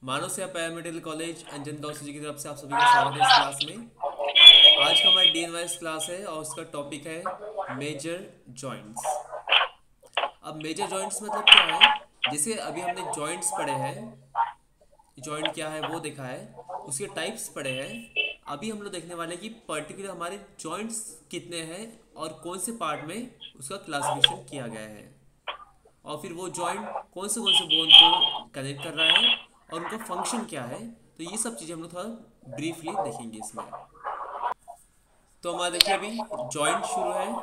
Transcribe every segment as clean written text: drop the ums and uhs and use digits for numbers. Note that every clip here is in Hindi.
मानव सेवा पैरामेडिकल कॉलेज अंजन गांव जी की तरफ से आप सभी का स्वागत है इस क्लास में। आज का हमारी डीएनवाइज क्लास है और उसका टॉपिक है मेजर जॉइंट्स। अब मेजर जॉइंट्स मतलब क्या है? जैसे अभी हमने जॉइंट्स पढ़े हैं, जॉइंट क्या है वो देखा है, उसके टाइप्स पढ़े हैं। अभी हम लोग देखने वाले हैं कि पर्टिकुलर हमारे जॉइंट्स कितने हैं और कौन से पार्ट में उसका क्लासिफिकेशन किया गया है, और फिर वो जॉइंट कौन से बोन को कनेक्ट कर रहा है और उनका फंक्शन क्या है। तो ये सब चीज़ें हम लोग थोड़ा ब्रीफली देखेंगे इसमें। तो हमारा देखिए अभी जॉइंट शुरू है।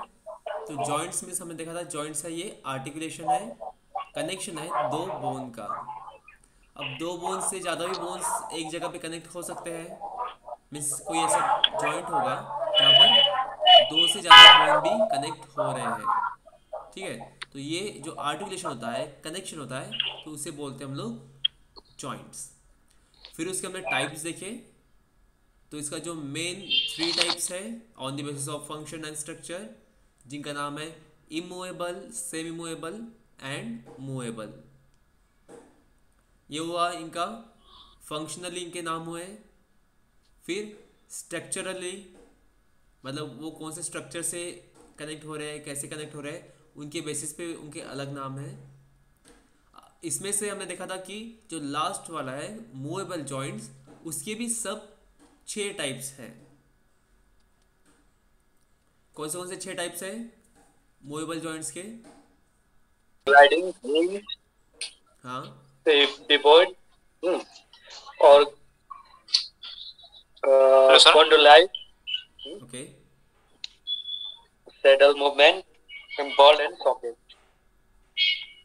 तो जॉइंट्स में हमने देखा था, जॉइंट्स है ये आर्टिकुलेशन है, कनेक्शन है दो बोन का। अब दो बोन से ज़्यादा भी बोन्स एक जगह पे कनेक्ट हो सकते हैं। मीन्स कोई ऐसा जॉइंट होगा जहाँ पर दो से ज़्यादा बोन भी कनेक्ट हो रहे हैं। ठीक है, तो ये जो आर्टिकुलेशन होता है, कनेक्शन होता है, तो उसे बोलते हैं हम लोग जॉइंट्स। फिर उसके हमने टाइप्स देखे। तो इसका जो मेन थ्री टाइप्स है on the basis of function and structure, जिनका नाम है immovable, semi movable and movable. ये हुआ इनका फंक्शनली इनके नाम हुए। फिर स्ट्रक्चरली, मतलब वो कौन से स्ट्रक्चर से कनेक्ट हो रहे हैं, कैसे कनेक्ट हो रहे हैं, उनके बेसिस पे उनके अलग नाम है। इसमें से हमने देखा था कि जो लास्ट वाला है मूवेबल जॉइंट्स, उसके भी सब छह टाइप्स हैं। कौन से छह टाइप्स हैं मूवेबल जॉइंट्स के? ग्लाइडिंग, हिंज, हाँ, पिवोट और spondylite, okay, saddle movement, ball and socket.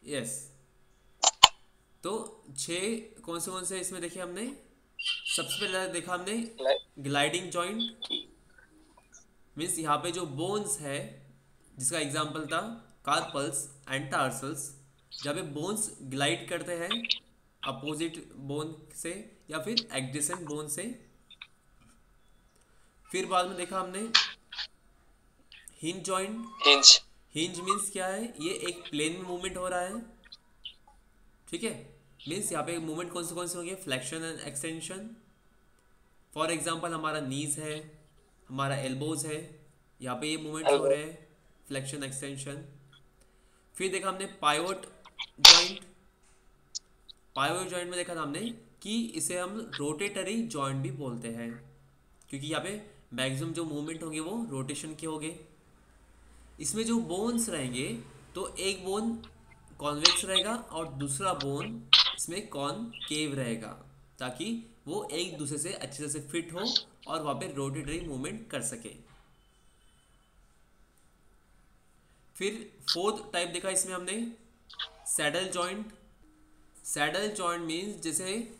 Yes. तो छह कौन से इसमें देखे हमने? सबसे पहले देखा हमने ग्लाइडिंग जॉइंट। मीन्स यहाँ पे जो बोन्स है, जिसका एग्जाम्पल था कार्पल्स एंड टार्सल्स, जहाँ पे बोन्स ग्लाइड करते हैं अपोजिट बोन से या फिर एडजेसेंट बोन से। फिर बाद में देखा हमने hinge joint. Hinge, hinge means क्या है? ये एक प्लेन में मूवमेंट हो रहा है। ठीक है, मीन्स यहाँ पे मूवमेंट कौन से होंगे? Flexion and extension. For example हमारा नीज है, हमारा एल्बोज है, यहाँ पे ये मूवमेंट्स हो एल्बो, रहे हैं, फ्लेक्शन एक्सटेंशन। फिर देखा हमने पाइवोट जॉइंट। पाइवोट जॉइंट में देखा था हमने कि इसे हम रोटेटरी जॉइंट भी बोलते हैं, क्योंकि यहाँ पे मैक्सिमम जो मूवमेंट होंगे वो रोटेशन के होंगे। इसमें जो बोन्स रहेंगे, तो एक बोन कॉन्वेक्स रहेगा और दूसरा बोन इसमें कॉनकेव रहेगा, ताकि वो एक दूसरे से अच्छे से फिट हो और वहाँ पे रोटेटरी मूवमेंट कर सके। फिर फोर्थ टाइप देखा इसमें हमने saddle joint. Saddle joint means जैसे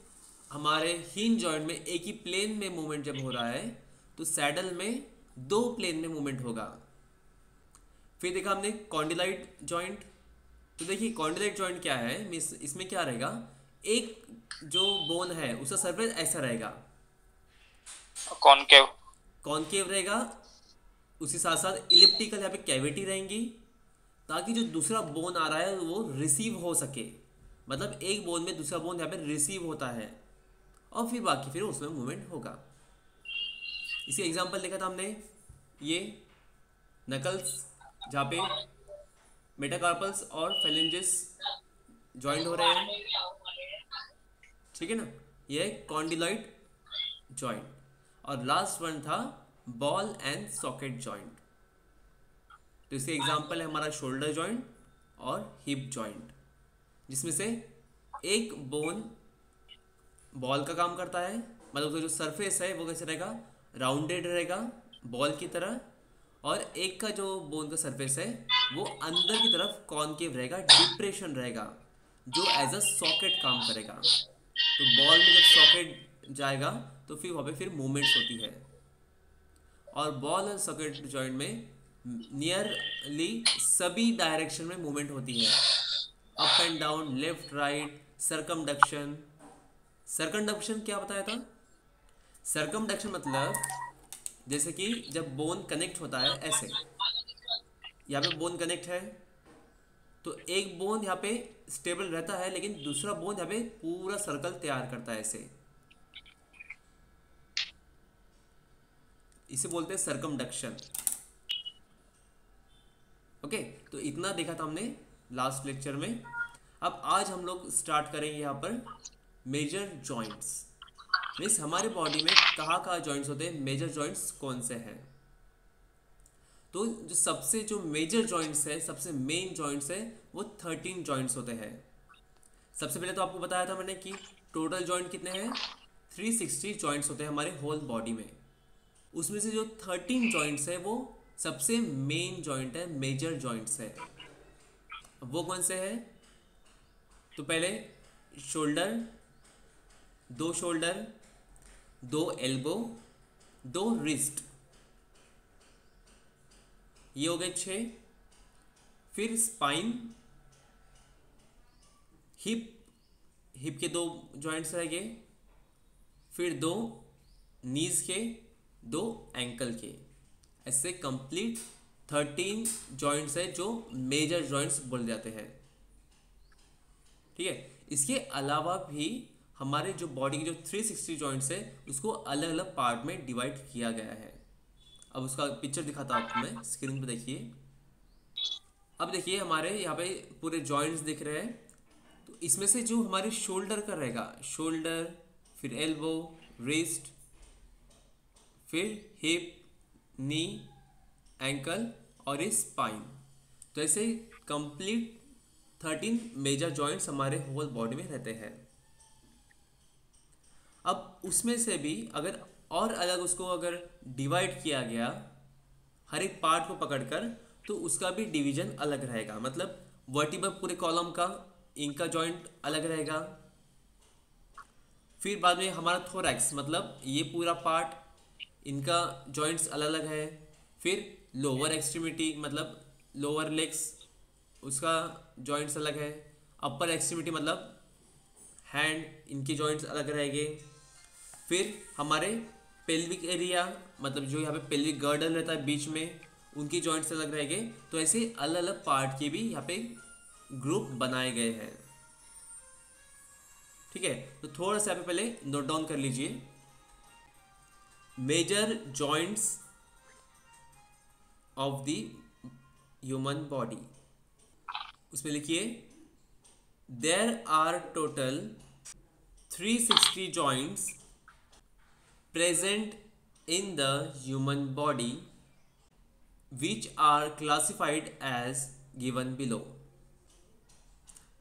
हमारे हिंज जॉइंट में एक ही प्लेन में मूवमेंट जब हो रहा है, तो सैडल में दो प्लेन में मूवमेंट होगा। फिर देखा हमने कॉन्डिलाइट जॉइंट। तो देखिए कॉन्डिलाइट जॉइंट क्या है, मीन्स इसमें क्या रहेगा, एक जो बोन है उसका सरफेस ऐसा रहेगा, कॉनकेव, कॉनकेव रहेगा। उसी साथ साथ इलिप्टिकल यहाँ पे कैविटी रहेंगी, ताकि जो दूसरा बोन आ रहा है वो रिसीव हो सके। मतलब एक बोन में दूसरा बोन यहाँ पे रिसीव होता है और फिर बाकी फिर उसमें मूवमेंट होगा। इसी एग्जांपल देखा था हमने, ये नकल्स, जहाँ पे मेटाकार्पल्स और फेलेंजेस ज्वाइंट हो रहे हैं। ठीक है ना, ये कॉन्डिलॉइड जॉइंट। और लास्ट वन था बॉल एंड सॉकेट जॉइंट। तो इसके एग्जांपल है हमारा शोल्डर जॉइंट और हिप जॉइंट, जिसमें से एक बोन बॉल का काम करता है, मतलब उसका जो सरफेस है वो कैसे रहेगा, राउंडेड रहेगा बॉल की तरह। और एक का जो बोन का सरफेस है वो अंदर की तरफ कॉनकेव रहेगा, डिप्रेशन रहेगा, जो एज अ सॉकेट काम करेगा। तो बॉल में जब सॉकेट जाएगा तो फिर वहाँ पे फिर मूवमेंट्स होती है। और बॉल और सॉकेट जॉइंट में नियरली सभी डायरेक्शन में मूवमेंट होती है, up and down, left right, circumduction. Circumduction क्या बताया था? सरकमडक्शन मतलब जैसे कि जब बोन कनेक्ट होता है ऐसे, यहाँ पे बोन कनेक्ट है, तो एक बोन यहाँ पे स्टेबल रहता है, लेकिन दूसरा बोन यहाँ पे पूरा सर्कल तैयार करता है ऐसे, इसे बोलते हैं सर्कमडक्शन। ओके, तो इतना देखा था हमने लास्ट लेक्चर में। अब आज हम लोग स्टार्ट करेंगे यहाँ पर मेजर जॉइंट्स। मीन्स हमारे बॉडी में कहाँ कहाँ जॉइंट्स होते हैं, मेजर जॉइंट्स कौन से हैं। तो जो मेजर जॉइंट्स है, सबसे मेन जॉइंट्स है, वो 13 जॉइंट्स होते हैं। सबसे पहले तो आपको बताया था मैंने कि टोटल जॉइंट कितने हैं, 360 जॉइंट्स होते हैं हमारे होल बॉडी में। उसमें से जो 13 जॉइंट्स है वो सबसे मेन जॉइंट है, मेजर जॉइंट्स है। वो कौन से है, तो पहले शोल्डर, 2 शोल्डर, 2 एल्बो, 2 रिस्ट, ये हो गए 6। फिर स्पाइन, हिप के 2 जॉइंट्स रह गए, फिर 2 नीज के, 2 एंकल के। ऐसे कंप्लीट 13 जॉइंट्स है जो मेजर जॉइंट्स बोले जाते हैं। ठीक है, इसके अलावा भी हमारे जो बॉडी के जो 360 जॉइंट्स है उसको अलग अलग पार्ट में डिवाइड किया गया है। अब उसका पिक्चर दिखाता हूँ आपको मैं, स्क्रीन पे देखिए। अब देखिए हमारे यहाँ पे पूरे जॉइंट्स दिख रहे हैं। तो इसमें से जो हमारे शोल्डर का रहेगा, शोल्डर, फिर एल्बो, रिस्ट, फिर हिप, नी, एंकल और ये स्पाइन। तो ऐसे कंप्लीट 13 मेजर जॉइंट्स हमारे होल बॉडी में रहते हैं। अब उसमें से भी अगर और अलग उसको अगर डिवाइड किया गया हर एक पार्ट को पकड़कर, तो उसका भी डिवीजन अलग रहेगा। मतलब वर्टिब्रल पूरे कॉलम का, इनका जॉइंट अलग रहेगा। फिर बाद में हमारा थोरैक्स, मतलब ये पूरा पार्ट, इनका जॉइंट्स अलग अलग है। फिर लोअर एक्सट्रीमिटी, मतलब लोअर लेग्स, उसका जॉइंट्स अलग है। अपर एक्सट्रीमिटी मतलब हैंड, इनके जॉइंट्स अलग रहेंगे। फिर हमारे पेल्विक एरिया, मतलब जो यहाँ पे पेल्विक गर्डल रहता है बीच में, उनकी जॉइंट्स अलग रहेंगे। तो ऐसे अलग अलग पार्ट के भी यहाँ पे ग्रुप बनाए गए हैं। ठीक है, तो थोड़ा सा यहाँ पे पहले नोट डाउन कर लीजिए। Major joints of the human body, उसमें लिखिए there are total 360 joints present in the human body which are classified as given below।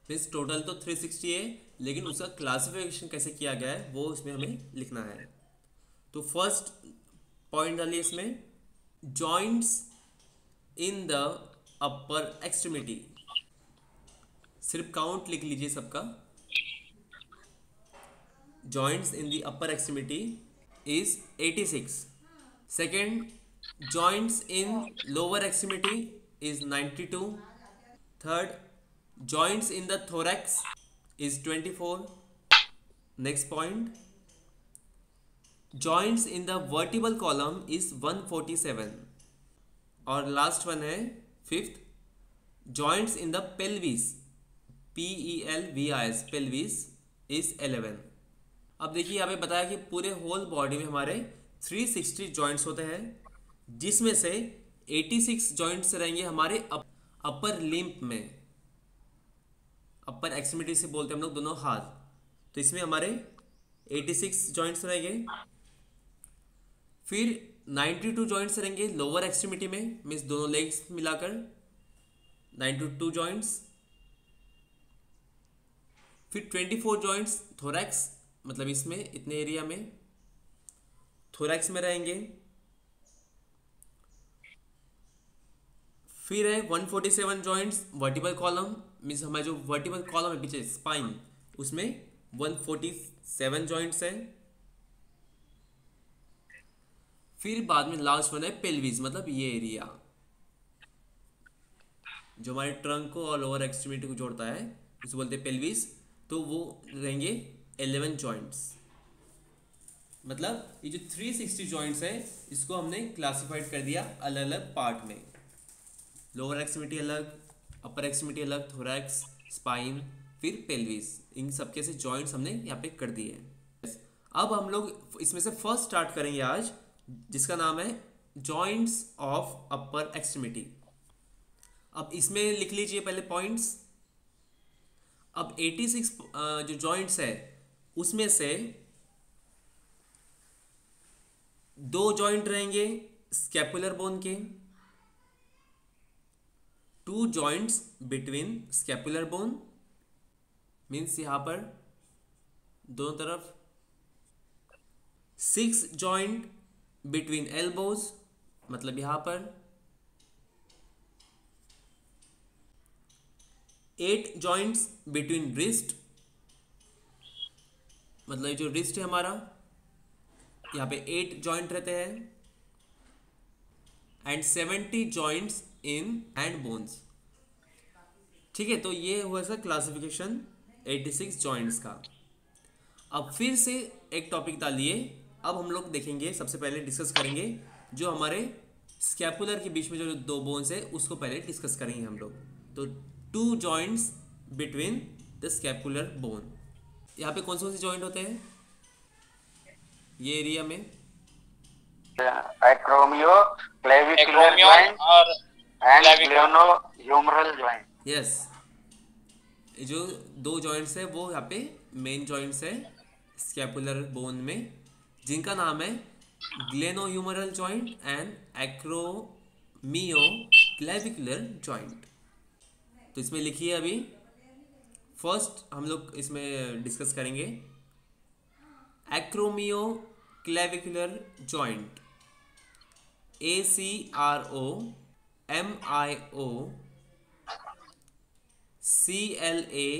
Means total तो 360 है, लेकिन उसका क्लासिफिकेशन कैसे किया गया है वो इसमें हमें लिखना है। तो फर्स्ट पॉइंट डालिए इसमें, joints in the upper extremity. सिर्फ काउंट लिख लीजिए सबका। joints in the upper extremity is 86. Second, joints in lower extremity is 92. Third, joints in the thorax is 24. Next point, joints in the vertebral column is 147. और लास्ट वन है fifth, joints in the pelvis, PELVIS, pelvis is 11। अब देखिए यहाँ पे बताया कि पूरे होल बॉडी में हमारे 360 जॉइंट्स होते हैं, जिसमें से 86 जॉइंट्स रहेंगे हमारे अपर लिम्ब में। अपर एक्सट्रीमिटी से बोलते हैं हम लोग दोनों हाथ। तो इसमें हमारे 86 जॉइंट्स रहेंगे। फिर 92 जॉइंट्स रहेंगे लोअर एक्सट्रीमिटी में, मीन्स दोनों लेग्स मिलाकर 92 जॉइंट्स। फिर 24 जॉइंट्स थोरैक्स, मतलब इसमें इतने एरिया में थोरैक्स में रहेंगे। फिर है 147 जॉइंट्स वर्टिब्रल कॉलम, मीन्स हमारा जो वर्टिब्रल कॉलम है पीछे स्पाइन, उसमें 147 जॉइंट्स है। फिर बाद में लास्ट वन है पेल्विस, मतलब ये एरिया जो हमारे ट्रंक को और लोअर एक्सट्रीमिटी को जोड़ता है, उसे बोलते हैं पेल्विस। तो वो रहेंगे 11 जॉइंट्स। मतलब ये जो 360 जॉइंट्स है इसको हमने क्लासिफाइड कर दिया अलग अलग पार्ट में। लोअर एक्सट्रीमिटी अलग, अपर एक्सट्रीमिटी अलग, थोरैक्स, स्पाइन, फिर पेल्विस, इन सबके से जॉइंट्स हमने यहाँ पे कर दिए हैं। अब हम लोग इसमें से फर्स्ट स्टार्ट करेंगे आज, जिसका नाम है जॉइंट्स ऑफ अपर एक्सट्रीमिटी। अब इसमें लिख लीजिए पहले पॉइंट्स। अब 86 जो जॉइंट्स है उसमें से 2 जॉइंट रहेंगे स्कैपुलर बोन के, 2 joints between scapular bone, means यहां पर दोनों तरफ, 6 जॉइंट बिटवीन एल्बोज, मतलब यहां पर 8 जॉइंट्स बिटवीन रिस्ट, मतलब जो रिस्ट है हमारा यहाँ पे 8 जॉइंट रहते हैं, and 70 joints in hand bones. ठीक है, तो ये हुआ सर क्लासिफिकेशन 86 जॉइंट्स का। अब फिर से एक टॉपिक डालिए। अब हम लोग देखेंगे, सबसे पहले डिस्कस करेंगे जो हमारे स्कैपुलर के बीच में जो 2 बोन्स है उसको पहले डिस्कस करेंगे हम लोग। तो 2 joints between the scapular bone, यहाँ पे कौन से जॉइंट होते हैं ये एरिया में? एक्रोमियो क्लेविकुलर जॉइंट और एंड ग्लेनोह्यूमरल जॉइंट। यस, जो 2 जॉइंट्स है वो यहाँ पे मेन जॉइंट्स है स्कैपुलर बोन में, जिनका नाम है ग्लेनोह्यूमरल जॉइंट एंड एक्रोमियो क्लेविकुलर जॉइंट। तो इसमें लिखिए अभी फर्स्ट हम लोग इसमें डिस्कस करेंगे acromioclavicular joint, ACRO MIO CLA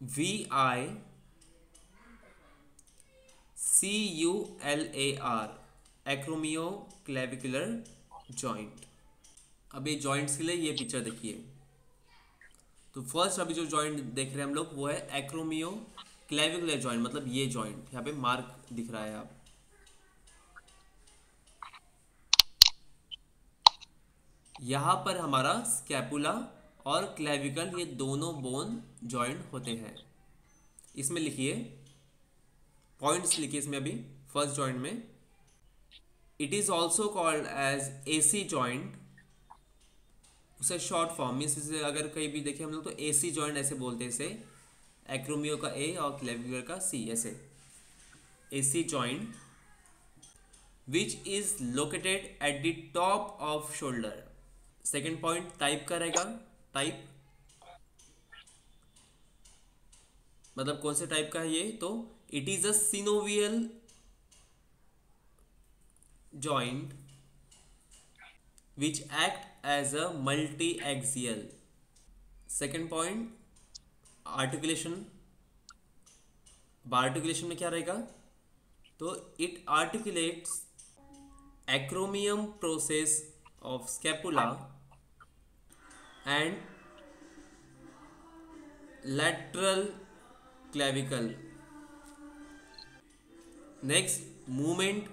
VI CULAR, acromioclavicular joint. अब ये जॉइंट्स के लिए ये पिक्चर देखिए। तो फर्स्ट अभी जो जॉइंट देख रहे हैं हम लोग वो है एक्रोमियो क्लेविकुलर जॉइंट, मतलब ये जॉइंट यहाँ पे मार्क दिख रहा है। आप यहाँ पर हमारा स्कैपुला और क्लेविकल ये दोनों बोन जॉइंट होते हैं। इसमें लिखिए पॉइंट्स, लिखिए इसमें अभी फर्स्ट जॉइंट में, it is also called as AC joint, उसे शॉर्ट फॉर्म मीन्स इसे अगर कहीं भी देखें हम लोग तो AC जॉइंट ऐसे बोलते हैं इसे, एक्रोमियो का A और क्लेविकुलर का C, ऐसे AC joint which is located at the top off shoulder. Second point type का रहेगा, टाइप मतलब कौन से टाइप का है ये, तो it is a synovial joint which act as a multi-axial। Second point articulation, articulation में क्या रहेगा, तो it articulates acromion process of scapula and lateral clavicle। Next movement,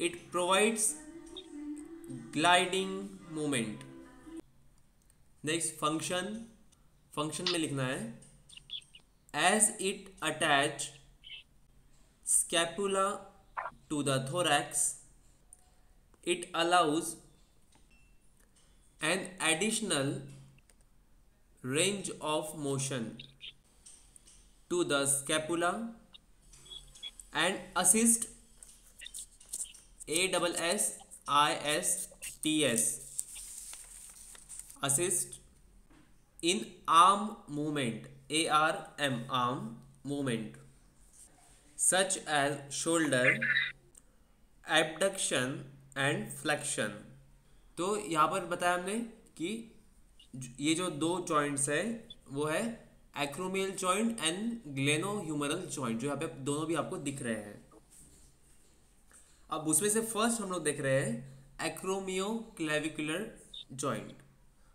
it provides gliding movement. Next function, function में लिखना है as it attach scapula to the thorax, it allows an additional range of motion to the scapula and assist ASSISTS assist in arm movement, ARM arm movement such as shoulder abduction and flexion। तो यहाँ पर बताया हमने कि ये जो 2 जॉइंट्स है वो है एक्रोमियल जॉइंट एंड ग्लेनोह्यूमरल जॉइंट, जो यहाँ पे दोनों भी आपको दिख रहे हैं। अब उसमें से फर्स्ट हम लोग देख रहे हैं एक्रोमियो क्लेविकुलर जॉइंट।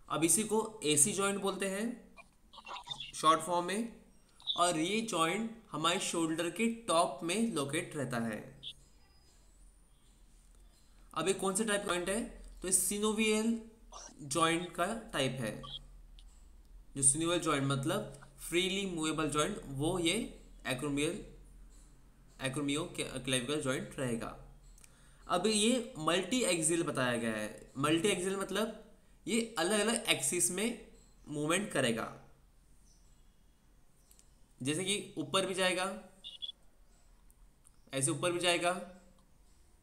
अब इसी को AC जॉइंट बोलते हैं शॉर्ट फॉर्म में, और ये जॉइंट हमारे शोल्डर के टॉप में लोकेट रहता है। अब ये कौन से टाइप जॉइंट है, तो सिनोवियल जॉइंट का टाइप है। जो स्विवेल जॉइंट मतलब फ्रीली मूवेबल जॉइंट, वो ये एक्रोमियो क्लेविकल जॉइंट रहेगा। अब ये मल्टी एक्सियल बताया गया है। मल्टी एक्सियल मतलब ये अलग अलग एक्सिस में मूवमेंट करेगा, जैसे कि ऊपर भी जाएगा, ऐसे ऊपर भी जाएगा,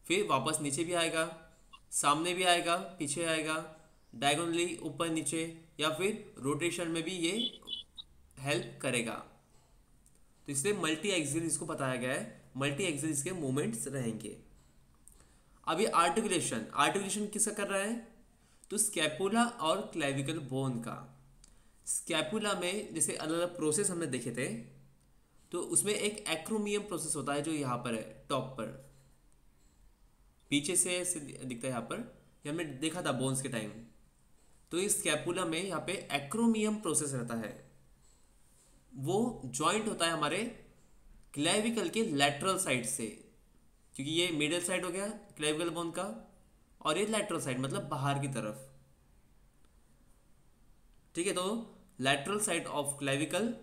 फिर वापस नीचे भी आएगा, सामने भी आएगा, पीछे आएगा, डायगोनली ऊपर नीचे, या फिर रोटेशन में भी ये हेल्प करेगा। तो इसलिए मल्टी एक्सियल इसको बताया गया है, मल्टी एक्सियल इसके मूवमेंट्स रहेंगे। अब ये आर्टिकुलेशन, आर्टिकुलेशन किसका कर रहा है? तो स्कैपुला और क्लेविकल बोन का। स्कैपुला में जैसे अलग अलग प्रोसेस हमने देखे थे, तो उसमें एक एक्रोमियम प्रोसेस होता है जो यहाँ पर है, टॉप पर, पीछे से दिखता है यहाँ पर, ये हमने देखा था बोन्स के टाइम। तो इस स्कैपुला में यहाँ पे एक्रोमियम प्रोसेस रहता है, वो जॉइंट होता है हमारे क्लेविकल के लैटरल साइड से, क्योंकि ये मिडिल साइड हो गया क्लेविकल बोन का, और ये लैटरल साइड मतलब बाहर की तरफ। ठीक है, तो lateral side of clavicle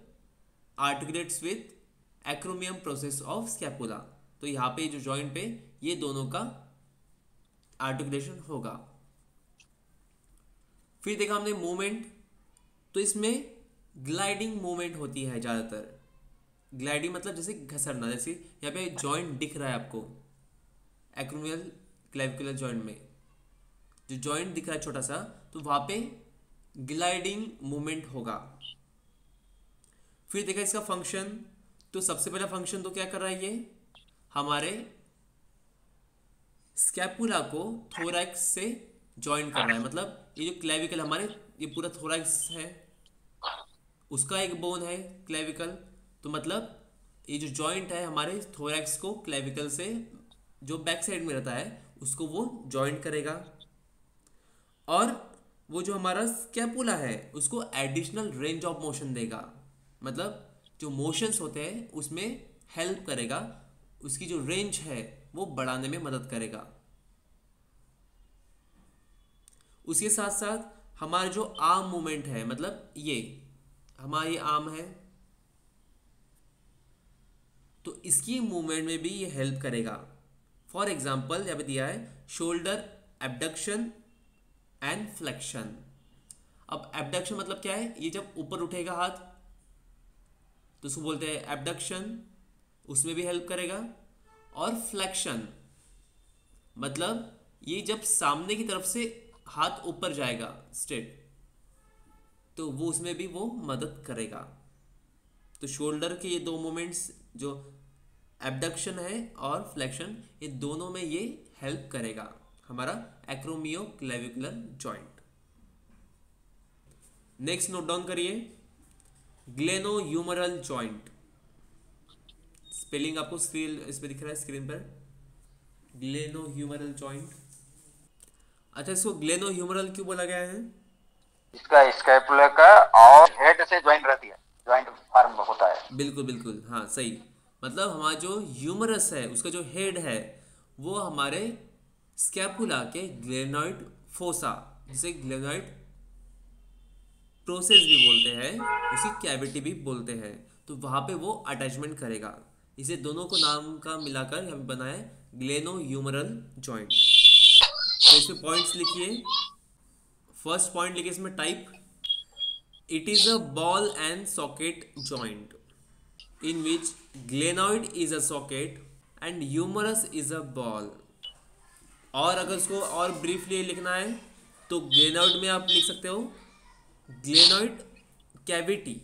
articulates with एक्रोमियम process of scapula. तो यहाँ पे जो जॉइंट पे ये दोनों का आर्टिकुलेशन होगा। फिर देखा हमने मूवमेंट, तो इसमें ग्लाइडिंग मूवमेंट होती है ज़्यादातर। ग्लाइडिंग मतलब जैसे घसरना, जैसे यहाँ पे जॉइंट दिख रहा है आपको एक्रोमियल क्लेविकुलर जॉइंट में, जो जॉइंट दिख रहा है छोटा सा, तो वहाँ पे ग्लाइडिंग मूवमेंट होगा। फिर देखा इसका फंक्शन, तो सबसे पहला फंक्शन तो क्या कर रहा है, ये हमारे स्कैपुला को थोरैक्स से जॉइन कर रहा है। मतलब ये जो क्लेविकल हमारे, ये पूरा थोरैक्स है, उसका एक बोन है क्लेविकल, तो मतलब ये जो जॉइंट है हमारे थोरैक्स को क्लेविकल से जो बैक साइड में रहता है उसको वो जॉइंट करेगा, और वो जो हमारा स्कैपुला है उसको एडिशनल रेंज ऑफ मोशन देगा। मतलब जो मोशंस होते हैं उसमें हेल्प करेगा, उसकी जो रेंज है वो बढ़ाने में मदद करेगा। उसके साथ साथ हमारा जो आर्म मूवमेंट है, मतलब ये हमारी आर्म है, तो इसकी मूवमेंट में भी ये हेल्प करेगा। फॉर एग्जाम्पल यहाँ पे दिया है शोल्डर एब्डक्शन एंड फ्लेक्शन। अब एब्डक्शन मतलब क्या है, ये जब ऊपर उठेगा हाथ तो उसको बोलते हैं एब्डक्शन, उसमें भी हेल्प करेगा। और फ्लेक्शन मतलब ये जब सामने की तरफ से हाथ ऊपर जाएगा स्ट्रेट, तो वो उसमें भी वो मदद करेगा। तो शोल्डर के ये दो मूवमेंट्स, जो एब्डक्शन है और फ्लेक्शन, ये दोनों में ये हेल्प करेगा हमारा acromioclavicular joint. Next note down करिए, ग्लेनोह्यूमरल जॉइंट। स्पेलिंग आपको स्क्रीन इस पे दिख रहा है स्क्रीन पर, ग्लेनोह्यूमरल जॉइंट। अच्छा, इसको ग्लेनोह्यूमरल क्यों बोला गया है? इसका स्कैपुला का और हेड से ज्वाइंट रहती है, ज्वाइंट फॉर्म होता है। बिल्कुल बिल्कुल, हाँ सही। मतलब हमारा जो ह्यूमरस है उसका जो हेड है वो हमारे स्कैपुला के ग्लेनोइड फोसा, जिसे ग्लेनोइड प्रोसेस भी बोलते हैं, उसी कैविटी भी बोलते हैं, तो वहाँ पे वो अटैचमेंट करेगा। इसे दोनों को नाम का मिलाकर हम बनाए ग्लेनोह्यूमरल जॉइंट। तो इसमें पॉइंट्स लिखिए। फर्स्ट पॉइंट लिखिए इसमें type, it is a ball and socket joint in which glenoid is a socket and humerus is a ball। और अगर इसको और ब्रीफली लिखना है तो ग्लेनोइड में आप लिख सकते हो ग्लेनोइड कैविटी,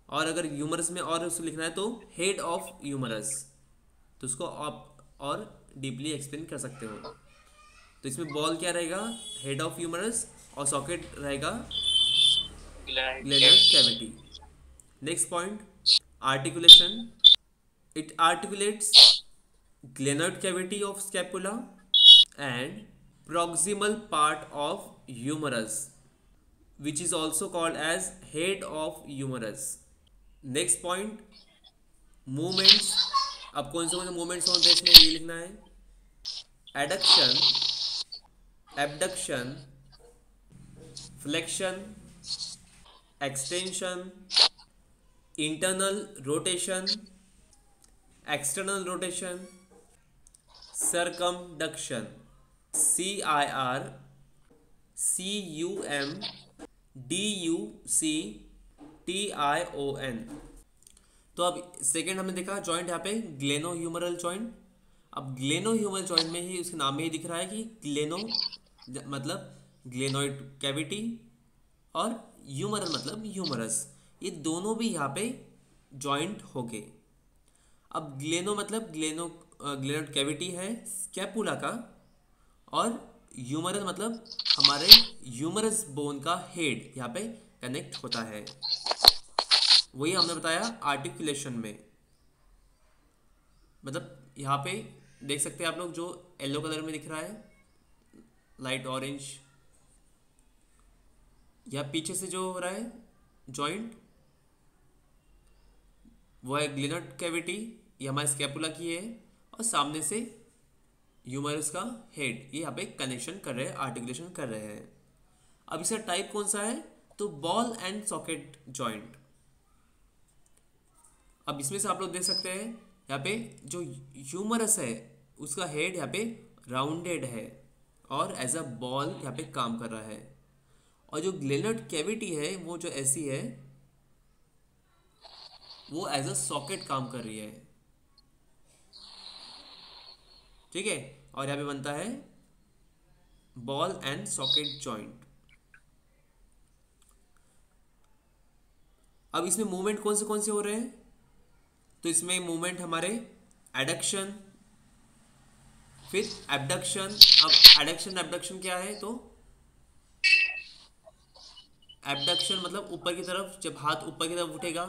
और अगर ह्यूमरस में और उसको लिखना है तो हेड ऑफ ह्यूमरस। तो उसको आप और डीपली एक्सप्लेन कर सकते हो। तो इसमें बॉल क्या रहेगा, हेड ऑफ ह्यूमरस, और सॉकेट रहेगा glenoid cavity. Next point, articulation. It articulates glenoid cavity of scapula and proximal part of humerus, which is also called as head of humerus. Next point, movements. अब कौन से मूवमेंट्स होते हैं इसमें ये लिखना है, adduction, abduction flexion, extension, internal rotation, external rotation, circumduction, CIRCUMDUCTION। तो अब सेकेंड हमने देखा जॉइंट यहाँ पे ग्लेनो ह्यूमरल जॉइंट। अब ग्लेनो ह्यूमरल जॉइंट में ही उसके नाम में ही दिख रहा है कि ग्लेनो मतलब ग्लेनोइड कैविटी और ह्यूमरल मतलब ह्यूमरस, ये दोनों भी यहाँ पे जॉइंट हो गए। अब ग्लेनो मतलब ग्लेनोइड कैविटी है स्कैपुला का, और ह्यूमरस मतलब हमारे ह्यूमरस बोन का हेड यहाँ पे कनेक्ट होता है। वही हमने बताया आर्टिकुलेशन में, मतलब यहाँ पे देख सकते हैं आप लोग जो येलो कलर में दिख रहा है, लाइट ऑरेंज, या पीछे से जो हो रहा है जॉइंट वो है ग्लेनोइड कैविटी, ये हमारे स्कैपुला की है, और सामने से ह्यूमरस का हेड, ये यहाँ पे कनेक्शन कर रहे हैं, आर्टिकुलेशन कर रहे हैं। अब इसका टाइप कौन सा है, तो बॉल एंड सॉकेट जॉइंट। अब इसमें से आप लोग देख सकते हैं यहाँ पे जो ह्यूमरस है उसका हेड यहाँ पे राउंडेड है और एज अ बॉल यहाँ पे काम कर रहा है, और जो ग्लेनोइड कैविटी है वो जो ऐसी है वो एज अ सॉकेट काम कर रही है। ठीक है, और यहाँ पे बनता है बॉल एंड सॉकेट जॉइंट। अब इसमें मूवमेंट कौन से हो रहे हैं, तो इसमें मूवमेंट हमारे एडक्शन फिर एबडक्शन। अब एडक्शन एबडक्शन क्या है, तो एबडक्शन मतलब ऊपर की तरफ, जब हाथ ऊपर की तरफ उठेगा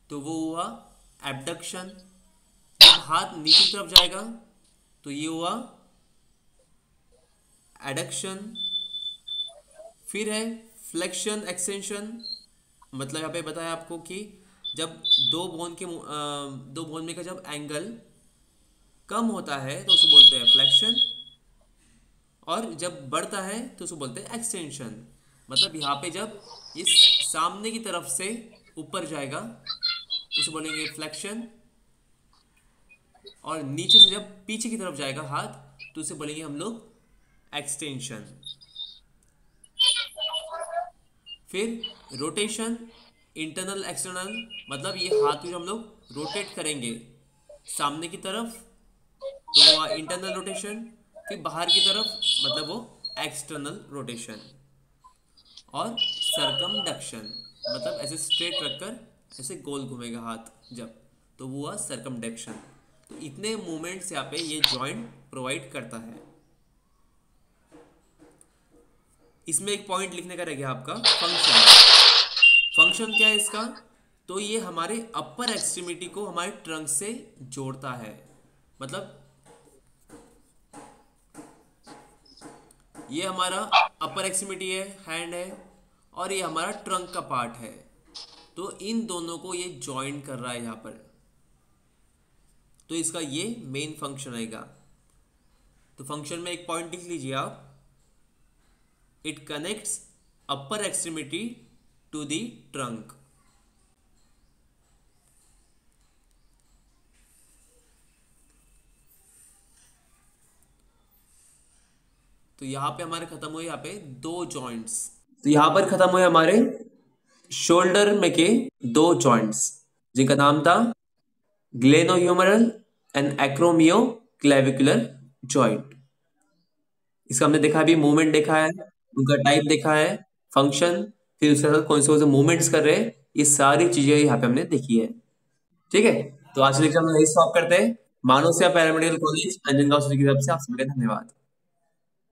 तो वो हुआ एबडक्शन, जब हाथ नीचे की तरफ जाएगा तो ये हुआ एडक्शन। फिर है फ्लेक्शन एक्सटेंशन, मतलब यहाँ पे बताया आपको कि जब दो बोन में का जब एंगल कम होता है तो उसको बोलते हैं फ्लेक्शन, और जब बढ़ता है तो उसको बोलते हैं एक्सटेंशन। मतलब यहाँ पे जब ये सामने की तरफ से ऊपर जाएगा उसे बोलेंगे फ्लेक्शन, और नीचे से जब पीछे की तरफ जाएगा हाथ तो उसे बोलेंगे हम लोग एक्सटेंशन। फिर रोटेशन इंटरनल एक्सटर्नल, मतलब ये हाथ को हम लोग रोटेट करेंगे सामने की तरफ तो वो इंटरनल रोटेशन, फिर बाहर की तरफ मतलब वो एक्सटर्नल रोटेशन, और सरकमडक्शन मतलब ऐसे स्ट्रेट रखकर ऐसे गोल घूमेगा हाथ जब, तो वो हुआ सरकमडक्शन। तो इतने मूवमेंट्स यहाँ पे ये जॉइंट प्रोवाइड करता है। इसमें एक पॉइंट लिखने का रह गया आपका फंक्शन। फंक्शन क्या है इसका, तो ये हमारे अपर एक्सट्रीमिटी को हमारे ट्रंक से जोड़ता है, मतलब ये हमारा अपर एक्सट्रीमिटी है, हैंड है, और ये हमारा ट्रंक का पार्ट है, तो इन दोनों को ये ज्वाइन कर रहा है यहाँ पर, तो इसका ये मेन फंक्शन आएगा। तो फंक्शन में एक पॉइंट लिख लीजिए आप, it connects upper extremity to the trunk. तो यहां पे हमारे खत्म हुए यहाँ पे दो जॉइंट्स। तो यहां पर खत्म हुए हमारे शोल्डर में के दो जॉइंट्स जिनका नाम था ग्लेनोह्यूमरल एंड एक्रोमियो क्लेविकुलर जॉइंट। इसका हमने देखा अभी मूवमेंट देखा है, उनका टाइप देखा है, फंक्शन, फिर उसके साथ कौन से मूवमेंट्स कर रहे हैं, ये सारी चीजें यहाँ पे हमने देखी है। ठीक है, तो आज लेक्चर हम यही स्टॉप करते हैं। मानव सेवा पैरामेडिकल कॉलेज अंजनगांव की तरफ से आप सभी का धन्यवाद।